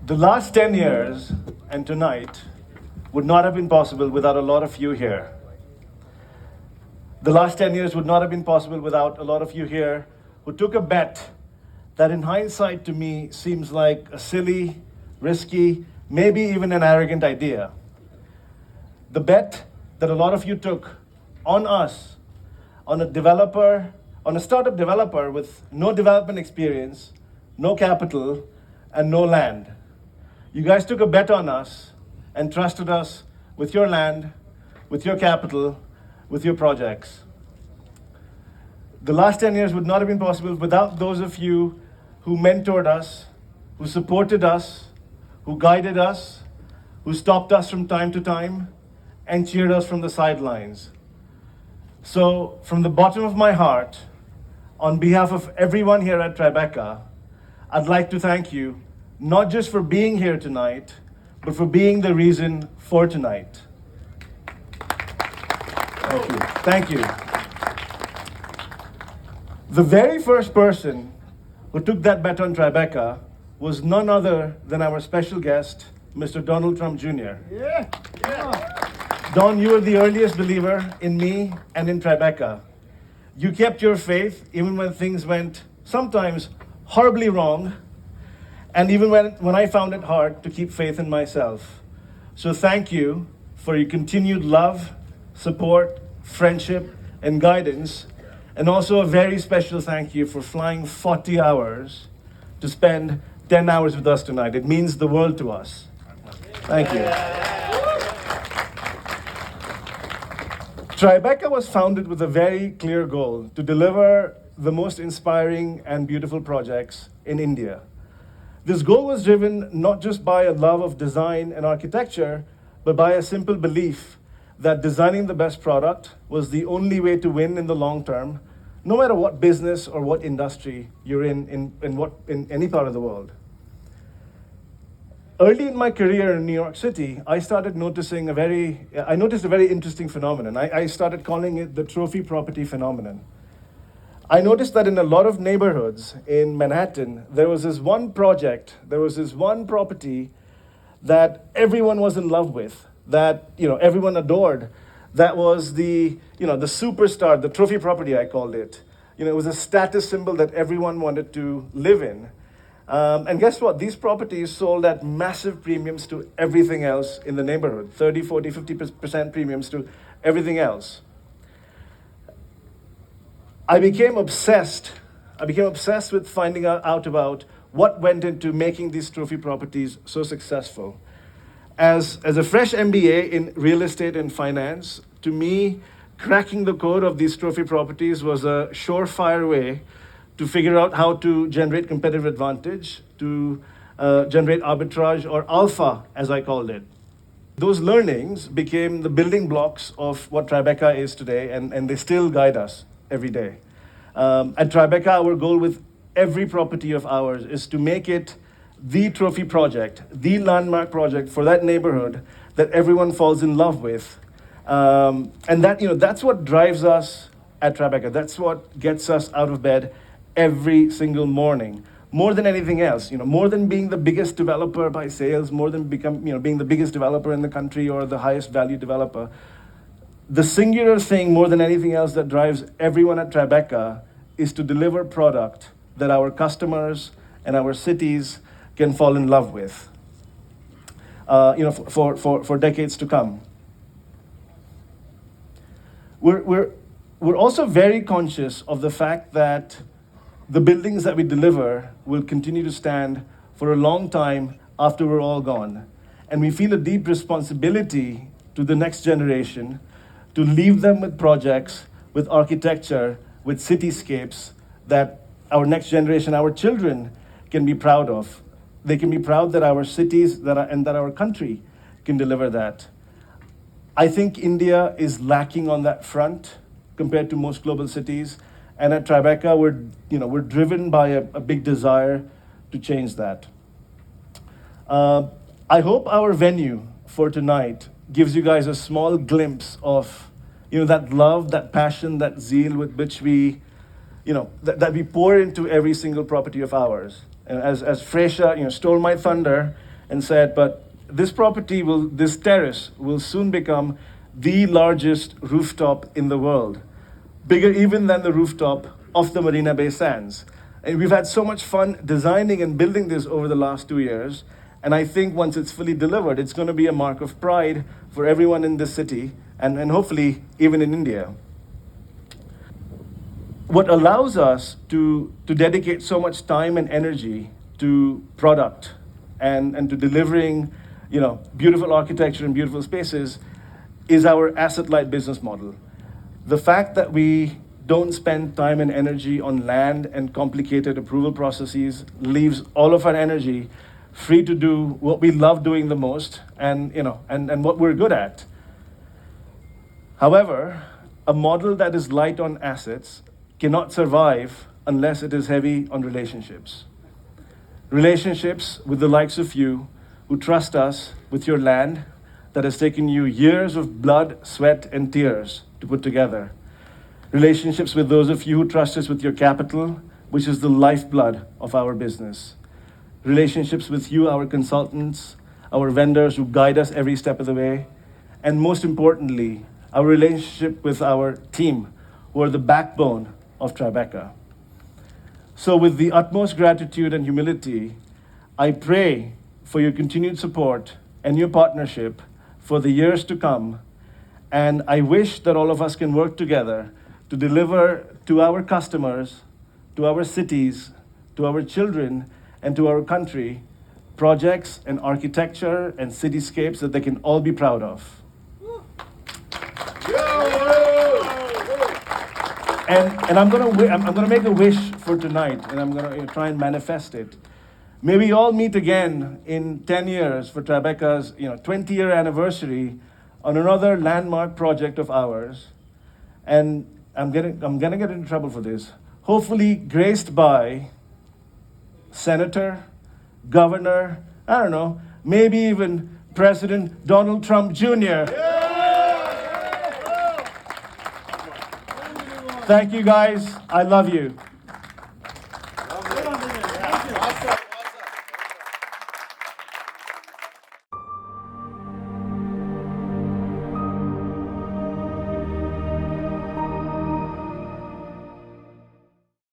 The last 10 years and tonight would not have been possible without a lot of you here. The last 10 years would not have been possible without a lot of you here who took a bet that in hindsight to me seems like a silly, risky, maybe even an arrogant idea. The bet that a lot of you took on us, on a startup developer with no development experience, no capital, and no land. You guys took a bet on us and trusted us with your land, with your capital, with your projects. The last 10 years would not have been possible without those of you who mentored us, who supported us, who guided us, who stopped us from time to time, and cheered us from the sidelines. So, from the bottom of my heart, on behalf of everyone here at Tribeca, I'd like to thank you, not just for being here tonight, but for being the reason for tonight. Thank you. Thank you. The very first person who took that bet on Tribeca was none other than our special guest, Mr. Donald Trump Jr. Yeah. Don, you were the earliest believer in me and in Tribeca. You kept your faith even when things went sometimes horribly wrong, and even when I found it hard to keep faith in myself. So thank you for your continued love, support, friendship, and guidance, and also a very special thank you for flying 40 hours to spend 10 hours with us tonight. It means the world to us. Thank you. Tribeca was founded with a very clear goal to deliver the most inspiring and beautiful projects in India. This goal was driven not just by a love of design and architecture, but by a simple belief that designing the best product was the only way to win in the long term, no matter what business or what industry you're in any part of the world. Early in my career in New York City, I noticed a very interesting phenomenon. I started calling it the trophy property phenomenon. I noticed that in a lot of neighborhoods in Manhattan, there was this one property that everyone was in love with, that everyone adored. That was the superstar, the trophy property I called it. It was a status symbol that everyone wanted to live in. And guess what? These properties sold at massive premiums to everything else in the neighborhood, 30, 40, 50% premiums to everything else. I became obsessed with finding out about what went into making these trophy properties so successful. As a fresh MBA in real estate and finance, to me, cracking the code of these trophy properties was a surefire way to figure out how to generate competitive advantage, to generate arbitrage or alpha, as I called it. Those learnings became the building blocks of what Tribeca is today, and they still guide us every day. At Tribeca, our goal with every property of ours is to make it the trophy project, the landmark project for that neighborhood that everyone falls in love with. And that's what drives us at Tribeca. That's what gets us out of bed every single morning. More than anything else, more than being the biggest developer by sales, more than being the biggest developer in the country or the highest value developer. The singular thing more than anything else that drives everyone at Tribeca is to deliver product that our customers and our cities can fall in love with, for decades to come. We're also very conscious of the fact that the buildings that we deliver will continue to stand for a long time after we're all gone. And we feel a deep responsibility to the next generation to leave them with projects, with architecture, with cityscapes that our next generation, our children, can be proud of. They can be proud that our cities and that our country can deliver that. I think India is lacking on that front compared to most global cities. And at Tribeca, we're driven by a big desire to change that. I hope our venue for tonight gives you guys a small glimpse of that love, that passion, that zeal with which we that we pour into every single property of ours. And as Fresha stole my thunder and said, but this terrace will soon become the largest rooftop in the world, bigger even than the rooftop of the Marina Bay Sands. And we've had so much fun designing and building this over the last 2 years. And I think once it's fully delivered, it's going to be a mark of pride for everyone in this city and hopefully even in India. What allows us to dedicate so much time and energy to product and to delivering, beautiful architecture and beautiful spaces is our asset-light business model. The fact that we don't spend time and energy on land and complicated approval processes leaves all of our energy free to do what we love doing the most and what we're good at. However, a model that is light on assets cannot survive unless it is heavy on relationships. Relationships with the likes of you who trust us with your land that has taken you years of blood, sweat, and tears to put together. Relationships with those of you who trust us with your capital, which is the lifeblood of our business. Relationships with you, our consultants, our vendors who guide us every step of the way. And most importantly, our relationship with our team, who are the backbone of Tribeca. So with the utmost gratitude and humility, I pray for your continued support and your partnership for the years to come. And I wish that all of us can work together to deliver to our customers, to our cities, to our children, and to our country, projects and architecture and cityscapes that they can all be proud of. And I'm gonna make a wish for tonight, and I'm gonna try and manifest it. May we all meet again in 10 years for Tribeca's 20-year anniversary on another landmark project of ours. And I'm gonna get into trouble for this. Hopefully graced by Senator, Governor, I don't know, maybe even President Donald Trump Jr. Thank you guys. I love you.